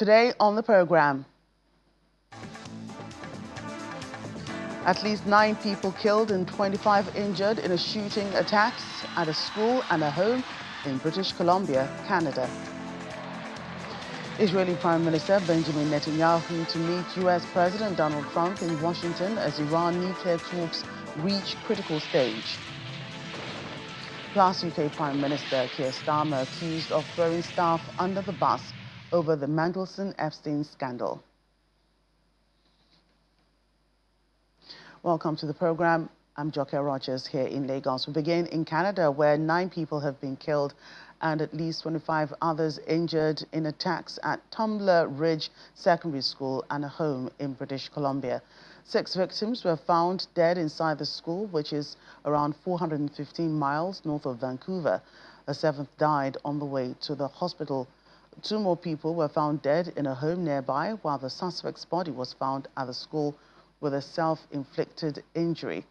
Today on the program, at least 9 people killed and 25 injured in a shooting attacks at a school and a home in British Columbia, Canada. Israeli Prime Minister Benjamin Netanyahu to meet U.S. President Donald Trump in Washington as Iran nuclear talks reach critical stage. Plus, UK Prime Minister Keir Starmer accused of throwing staff under the bus over the Mandelson-Epstein scandal. Welcome to the program. I'm Joke Rogers here in Lagos. We begin in Canada, where 9 people have been killed and at least 25 others injured in attacks at Tumbler Ridge Secondary School and a home in British Columbia. 6 victims were found dead inside the school, which is around 415 miles north of Vancouver. A 7th died on the way to the hospital. 2 more people were found dead in a home nearby, while the suspect's body was found at the school with a self-inflicted injury.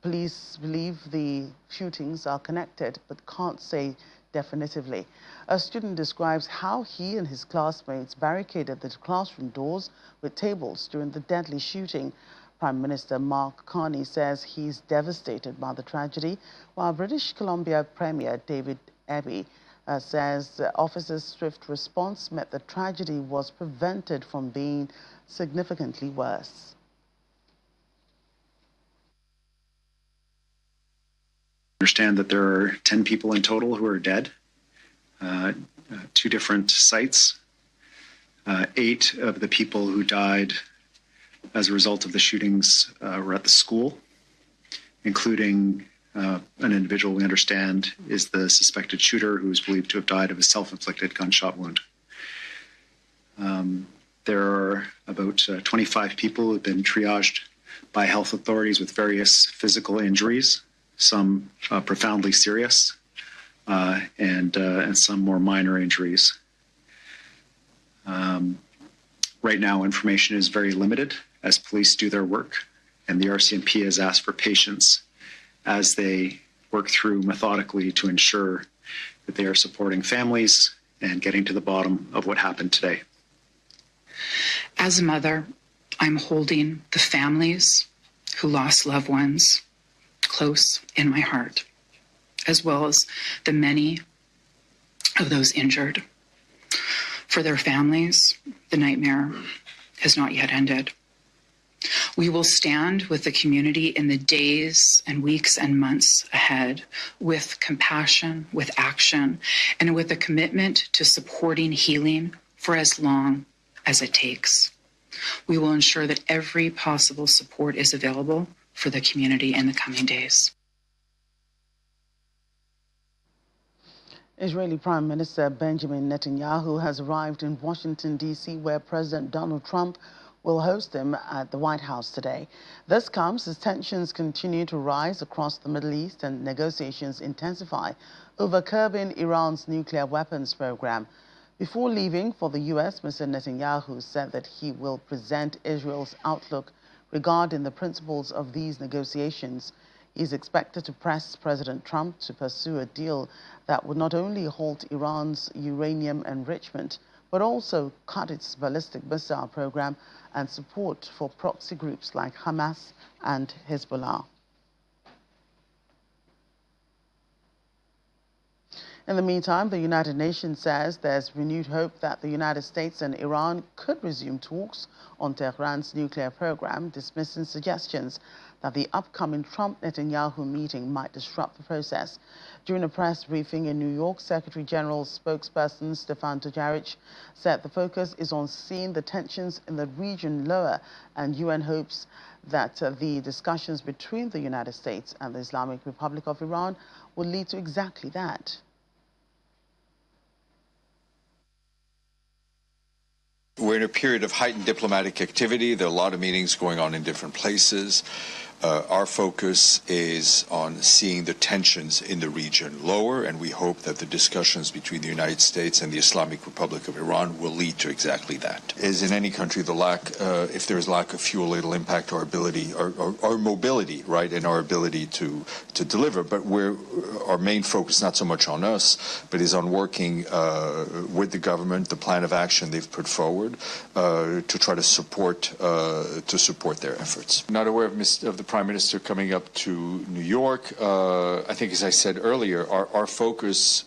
Police believe the shootings are connected, but can't say definitively. A student describes how he and his classmates barricaded the classroom doors with tables during the deadly shooting. Prime Minister Mark Carney says he's devastated by the tragedy, while British Columbia Premier David Eby says the officers' swift response meant the tragedy was prevented from being significantly worse. I understand that there are 10 people in total who are dead, 2 different sites. 8 of the people who died as a result of the shootings were at the school, including an individual we understand is the suspected shooter, who is believed to have died of a self-inflicted gunshot wound. There are about 25 people who have been triaged by health authorities with various physical injuries, some profoundly serious, and some more minor injuries. Right now, information is very limited as police do their work, and the RCMP has asked for patience as they work through methodically to ensure that they are supporting families and getting to the bottom of what happened today. As a mother, I'm holding the families who lost loved ones close in my heart, as well as the many of those injured. For their families, the nightmare has not yet ended. We will stand with the community in the days and weeks and months ahead with compassion, with action, and with a commitment to supporting healing for as long as it takes. We will ensure that every possible support is available for the community in the coming days. Israeli Prime Minister Benjamin Netanyahu has arrived in Washington, D.C., where President Donald Trump will host him at the White House today. This comes as tensions continue to rise across the Middle East and negotiations intensify over curbing Iran's nuclear weapons program. Before leaving for the U.S., Mr. Netanyahu said that he will present Israel's outlook regarding the principles of these negotiations. He is expected to press President Trump to pursue a deal that would not only halt Iran's uranium enrichment, but also cut its ballistic missile program and support for proxy groups like Hamas and Hezbollah. In the meantime, the United Nations says there's renewed hope that the United States and Iran could resume talks on Tehran's nuclear program, dismissing suggestions that the upcoming Trump-Netanyahu meeting might disrupt the process. During a press briefing in New York, Secretary General's spokesperson Stefan Dujarric said the focus is on seeing the tensions in the region lower, and UN hopes that the discussions between the United States and the Islamic Republic of Iran will lead to exactly that. We're in a period of heightened diplomatic activity. There are a lot of meetings going on in different places. Our focus is on seeing the tensions in the region lower, and we hope that the discussions between the United States and the Islamic Republic of Iran will lead to exactly that. As in any country, if there is lack of fuel, it'll impact our ability, our mobility, right, and our ability to deliver. But our main focus, not so much on us, but is on working with the government, the plan of action they've put forward, to try to support their efforts. Not aware of the Prime Minister coming up to New York. I think, as I said earlier, our focus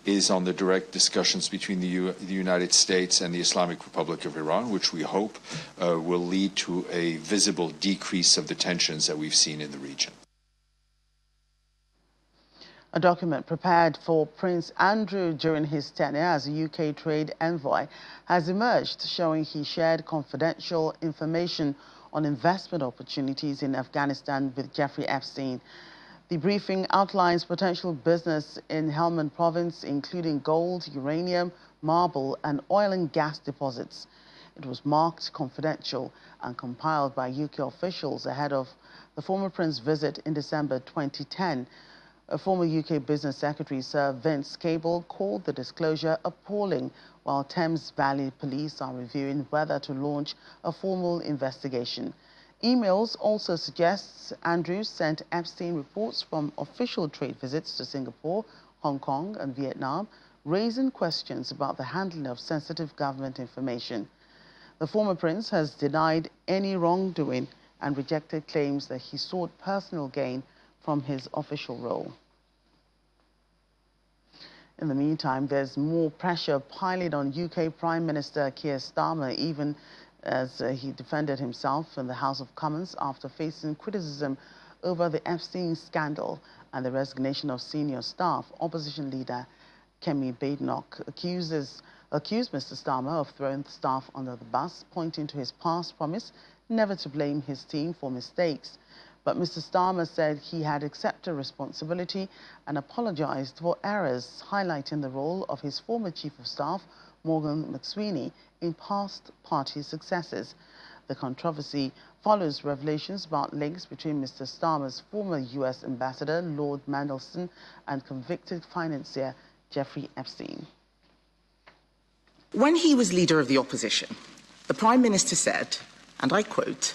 is on the direct discussions between the United States and the Islamic Republic of Iran, which we hope will lead to a visible decrease of the tensions that we've seen in the region. A document prepared for Prince Andrew during his tenure as a UK trade envoy has emerged, showing he shared confidential information on investment opportunities in Afghanistan with Jeffrey Epstein. The briefing outlines potential business in Helmand province, including gold, uranium, marble, and oil and gas deposits. It was marked confidential and compiled by UK officials ahead of the former prince's visit in December 2010. A former UK Business Secretary, Sir Vince Cable, called the disclosure appalling, while Thames Valley Police are reviewing whether to launch a formal investigation. Emails also suggest Andrews sent Epstein reports from official trade visits to Singapore, Hong Kong and Vietnam, raising questions about the handling of sensitive government information. The former prince has denied any wrongdoing and rejected claims that he sought personal gain from his official role. In the meantime, there's more pressure piling on UK Prime Minister Keir Starmer, even as he defended himself in the House of Commons after facing criticism over the Epstein scandal and the resignation of senior staff. Opposition leader Kemi Badenoch accused Mr. Starmer of throwing the staff under the bus, pointing to his past promise never to blame his team for mistakes. But Mr. Starmer said he had accepted responsibility and apologized for errors, highlighting the role of his former Chief of Staff, Morgan McSweeney, in past party successes. The controversy follows revelations about links between Mr. Starmer's former US ambassador, Lord Mandelson, and convicted financier Jeffrey Epstein. When he was leader of the opposition, the Prime Minister said, and I quote,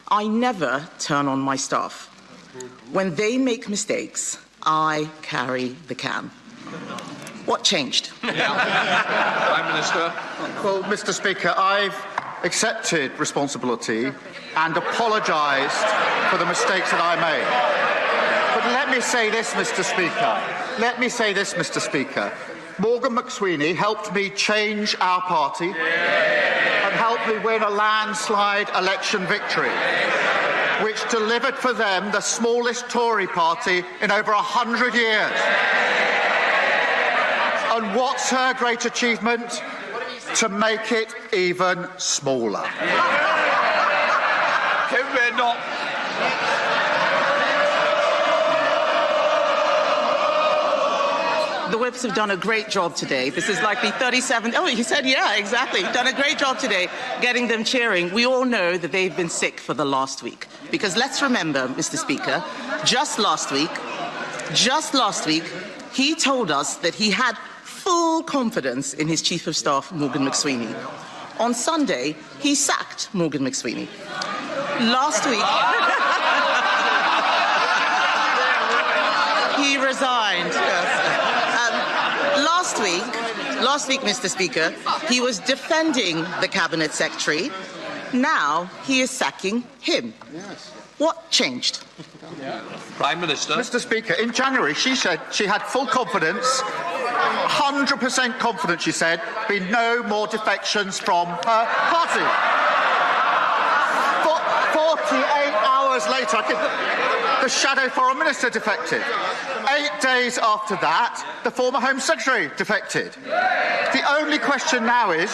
"I never turn on my staff. When they make mistakes, I carry the can." What changed? Prime Minister. Well, Mr. Speaker, I've accepted responsibility and apologised for the mistakes that I made. But let me say this, Mr. Speaker. Morgan McSweeney helped me change our party and helped me win a landslide election victory, which delivered for them the smallest Tory party in over 100 years. And what's her great achievement? To make it even smaller. The whips have done a great job today. This is like the 37th. Oh, you said, yeah, exactly. Done a great job today getting them cheering. We all know that they've been sick for the last week. Because let's remember, Mr. Speaker, just last week, he told us that he had full confidence in his Chief of Staff, Morgan McSweeney. On Sunday, he sacked Morgan McSweeney. Last week, he resigned. Yes. Last week, Mr. Speaker, he was defending the Cabinet Secretary. Now he is sacking him. Yes. What changed? Prime Minister. Mr. Speaker, in January, she said she had full confidence, 100% confidence, she said, be no more defections from her party. 48 hours later, the Shadow Foreign Minister defected. 8 days after that, the former Home Secretary defected. The only question now is,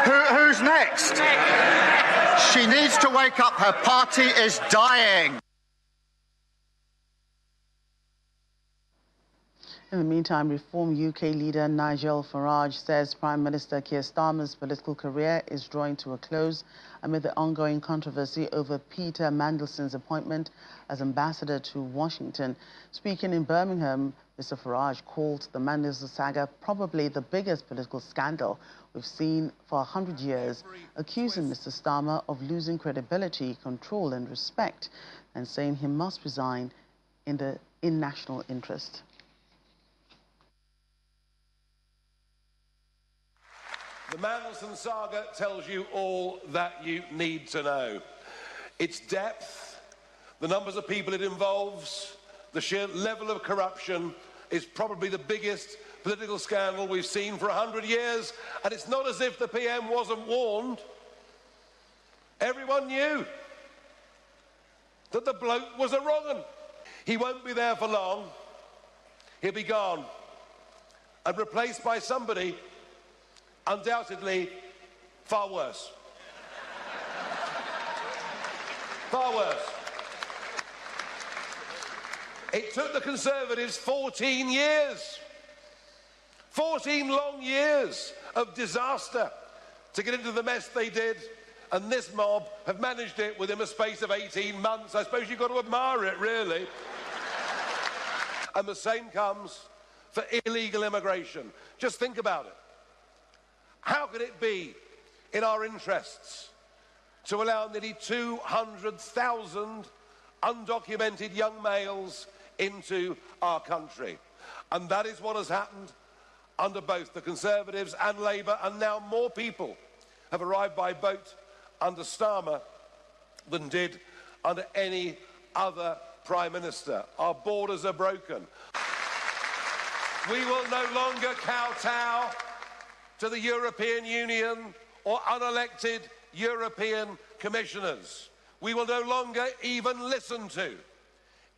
who's next? She needs to wake up. Her party is dying. In the meantime, Reform UK leader Nigel Farage says Prime Minister Keir Starmer's political career is drawing to a close amid the ongoing controversy over Peter Mandelson's appointment as ambassador to Washington. Speaking in Birmingham, Mr. Farage called the Mandelson saga probably the biggest political scandal we've seen for 100 years, accusing Mr. Starmer of losing credibility, control and respect, and saying he must resign in national interest. The Mandelson saga tells you all that you need to know. Its depth, the numbers of people it involves, the sheer level of corruption is probably the biggest political scandal we've seen for 100 years. And it's not as if the PM wasn't warned. Everyone knew that the bloke was a wrong 'un. He won't be there for long. He'll be gone and replaced by somebody undoubtedly far worse. Far worse. It took the Conservatives 14 years, 14 long years of disaster to get into the mess they did, and this mob have managed it within a space of 18 months. I suppose you've got to admire it, really. And the same comes for illegal immigration. Just think about it. How could it be in our interests to allow nearly 200,000 undocumented young males into our country? And that is what has happened under both the Conservatives and Labour, and now more people have arrived by boat under Starmer than did under any other Prime Minister. Our borders are broken. We will no longer kowtow to the European Union or unelected European commissioners. We will no longer even listen to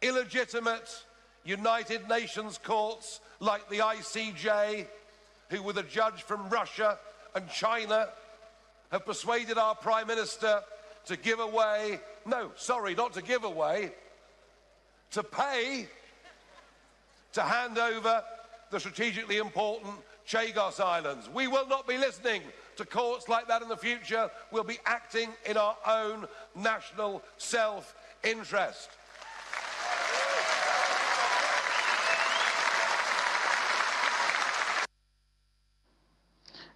illegitimate United Nations courts like the ICJ, who with a judge from Russia and China have persuaded our Prime Minister to give away, no, sorry, not to give away, to pay to hand over the strategically important Chagos Islands. We will not be listening to courts like that in the future. We'll be acting in our own national self-interest.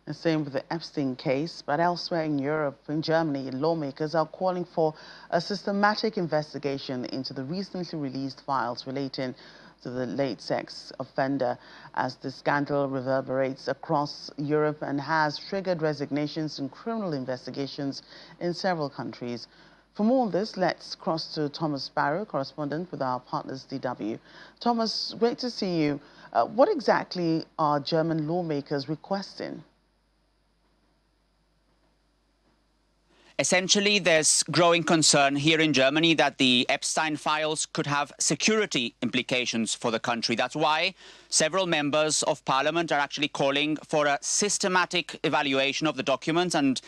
The same with the Epstein case, but elsewhere in Europe, in Germany, lawmakers are calling for a systematic investigation into the recently released files relating to the late sex offender, as the scandal reverberates across Europe and has triggered resignations and criminal investigations in several countries. For more on this, let's cross to Thomas Barrow, correspondent with our partners DW. Thomas, great to see you. What exactly are German lawmakers requesting? Essentially, there's growing concern here in Germany that the Epstein files could have security implications for the country. That's why several members of parliament are actually calling for a systematic evaluation of the documents, and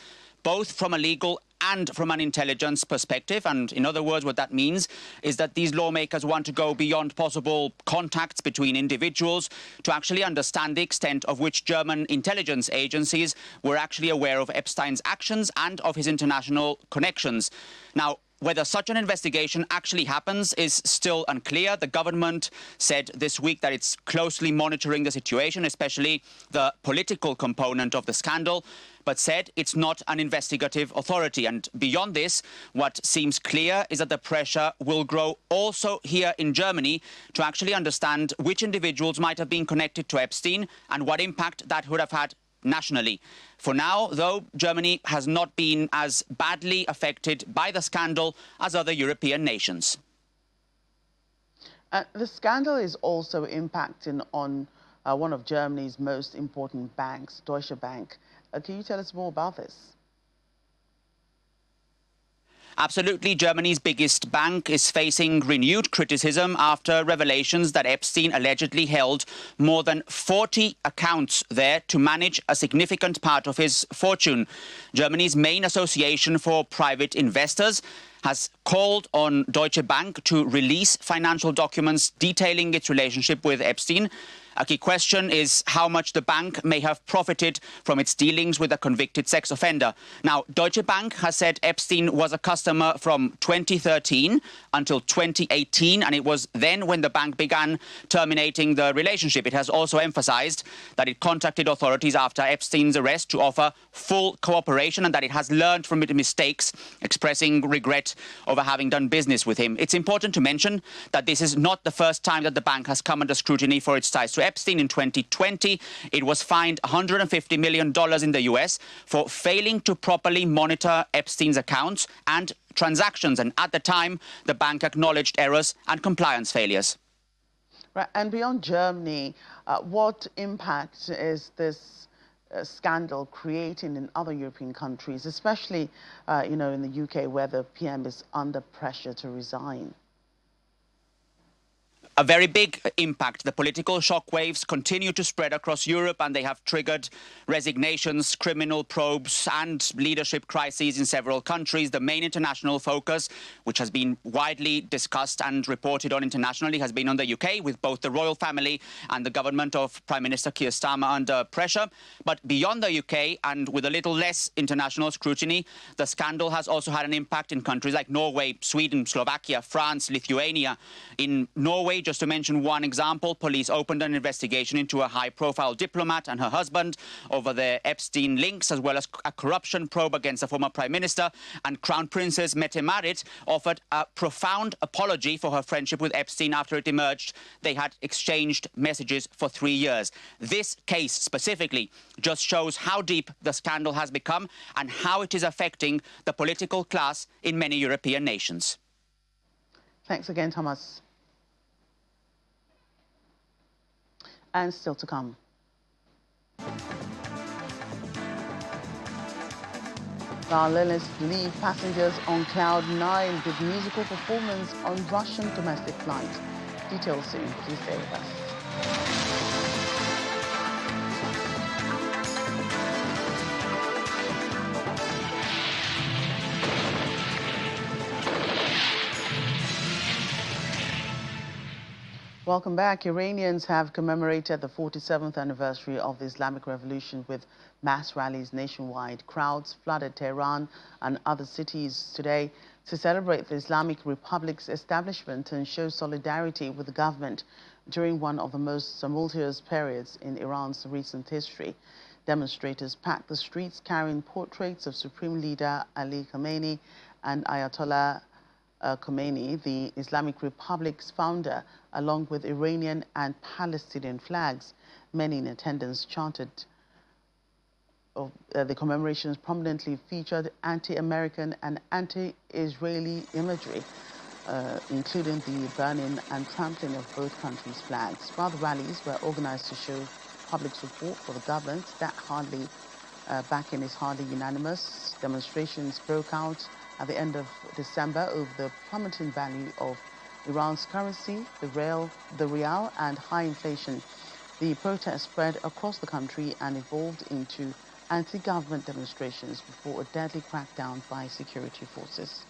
both from a legal and from an intelligence perspective. And in other words, what that means is that these lawmakers want to go beyond possible contacts between individuals to actually understand the extent of which German intelligence agencies were actually aware of Epstein's actions and of his international connections. Now, whether such an investigation actually happens is still unclear. The government said this week that it's closely monitoring the situation, especially the political component of the scandal, but said it's not an investigative authority. And beyond this, what seems clear is that the pressure will grow also here in Germany to actually understand which individuals might have been connected to Epstein and what impact that would have had nationally. For now, though, Germany has not been as badly affected by the scandal as other European nations. The scandal is also impacting on one of Germany's most important banks, Deutsche Bank. Can you tell us more about this? Absolutely. Germany's biggest bank is facing renewed criticism after revelations that Epstein allegedly held more than 40 accounts there to manage a significant part of his fortune. Germany's main association for private investors has called on Deutsche Bank to release financial documents detailing its relationship with Epstein. A key question is how much the bank may have profited from its dealings with a convicted sex offender. Now, Deutsche Bank has said Epstein was a customer from 2013 until 2018, and it was then when the bank began terminating the relationship. It has also emphasized that it contacted authorities after Epstein's arrest to offer full cooperation and that it has learned from its mistakes, expressing regret over having done business with him. It's important to mention that this is not the first time that the bank has come under scrutiny for its ties to Epstein. In 2020, it was fined $150 million in the US for failing to properly monitor Epstein's accounts and transactions. And at the time, the bank acknowledged errors and compliance failures. Right. And beyond Germany, what impact is this scandal creating in other European countries, especially, in the UK, where the PM is under pressure to resign? A very big impact. The political shockwaves continue to spread across Europe, and they have triggered resignations, criminal probes, and leadership crises in several countries. The main international focus, which has been widely discussed and reported on internationally, has been on the UK, with both the royal family and the government of Prime Minister Keir Starmer under pressure. But beyond the UK, and with a little less international scrutiny, the scandal has also had an impact in countries like Norway, Sweden, Slovakia, France, Lithuania. In Norway, just to mention one example, police opened an investigation into a high-profile diplomat and her husband over their Epstein links, as well as a corruption probe against a former prime minister. And Crown Princess Mette-Marit offered a profound apology for her friendship with Epstein after it emerged they had exchanged messages for 3 years. This case specifically just shows how deep the scandal has become and how it is affecting the political class in many European nations. Thanks again, Thomas. And still to come. Violinists leave passengers on cloud 9 with musical performance on Russian domestic flight. Details soon. Please stay with us. Welcome back. Iranians have commemorated the 47th anniversary of the Islamic Revolution with mass rallies nationwide. Crowds flooded Tehran and other cities today to celebrate the Islamic Republic's establishment and show solidarity with the government during one of the most tumultuous periods in Iran's recent history. Demonstrators packed the streets carrying portraits of Supreme Leader Ali Khamenei and Ayatollah Khomeini, the Islamic Republic's founder, along with Iranian and Palestinian flags. Many in attendance chanted. The commemorations prominently featured anti-American and anti-Israeli imagery, including the burning and trampling of both countries' flags. While the rallies were organized to show public support for the government, backing is hardly unanimous. Demonstrations broke out at the end of December over the plummeting value of Iran's currency, the rial, and high inflation. The protests spread across the country and evolved into anti-government demonstrations before a deadly crackdown by security forces.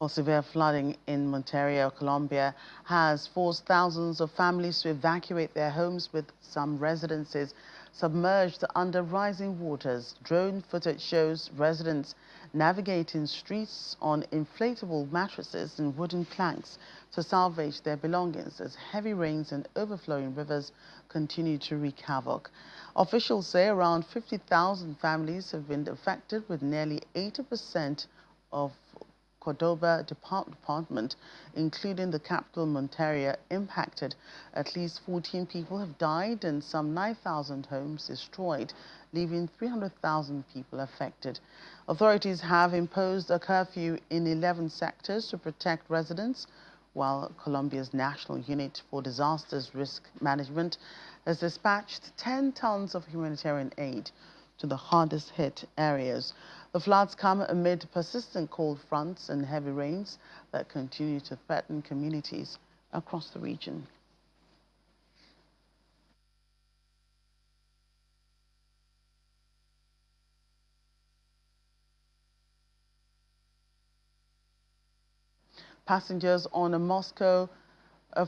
Severe flooding in Monterio, Colombia, has forced thousands of families to evacuate their homes, with some residences submerged under rising waters. Drone footage shows residents navigating streets on inflatable mattresses and wooden planks to salvage their belongings as heavy rains and overflowing rivers continue to wreak havoc. Officials say around 50,000 families have been affected, with nearly 80% of Cordoba department, including the capital Monteria, impacted. At least 14 people have died and some 9,000 homes destroyed, leaving 300,000 people affected. Authorities have imposed a curfew in 11 sectors to protect residents, while Colombia's National Unit for Disasters Risk Management has dispatched 10 tons of humanitarian aid. to the hardest hit areas. The floods come amid persistent cold fronts and heavy rains that continue to threaten communities across the region. Passengers on a Moscow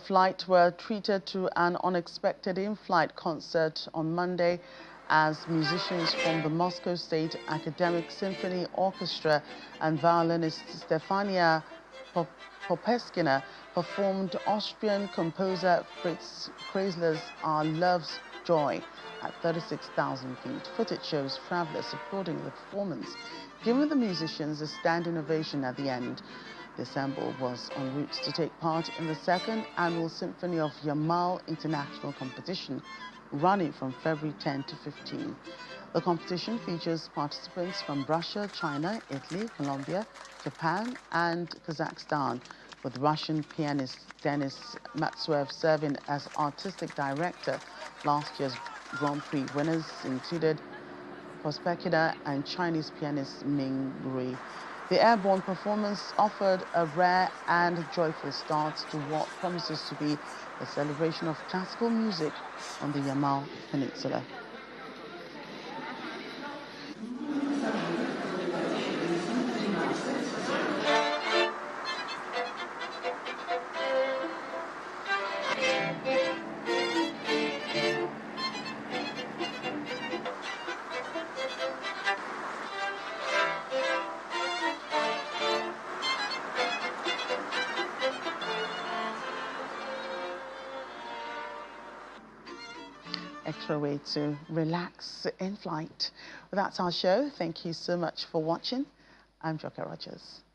flight were treated to an unexpected in-flight concert on Monday as musicians from the Moscow State Academic Symphony Orchestra and violinist Stefania Popeskina performed Austrian composer Fritz Kreisler's Our Love's Joy at 36,000 feet. Footage shows travelers applauding the performance, giving the musicians a standing ovation at the end. The ensemble was en route to take part in the second annual Symphony of Yamal International Competition, running from February 10 to 15. The competition features participants from Russia, China, Italy, Colombia, Japan, and Kazakhstan, with Russian pianist Denis Matsuev serving as artistic director. Last year's Grand Prix winners included Pospekina and Chinese pianist Ming Rui. The airborne performance offered a rare and joyful start to what promises to be a celebration of classical music on the Yamal Peninsula. Extra way to relax in flight. Well, that's our show. Thank you so much for watching. I'm Joker Rogers.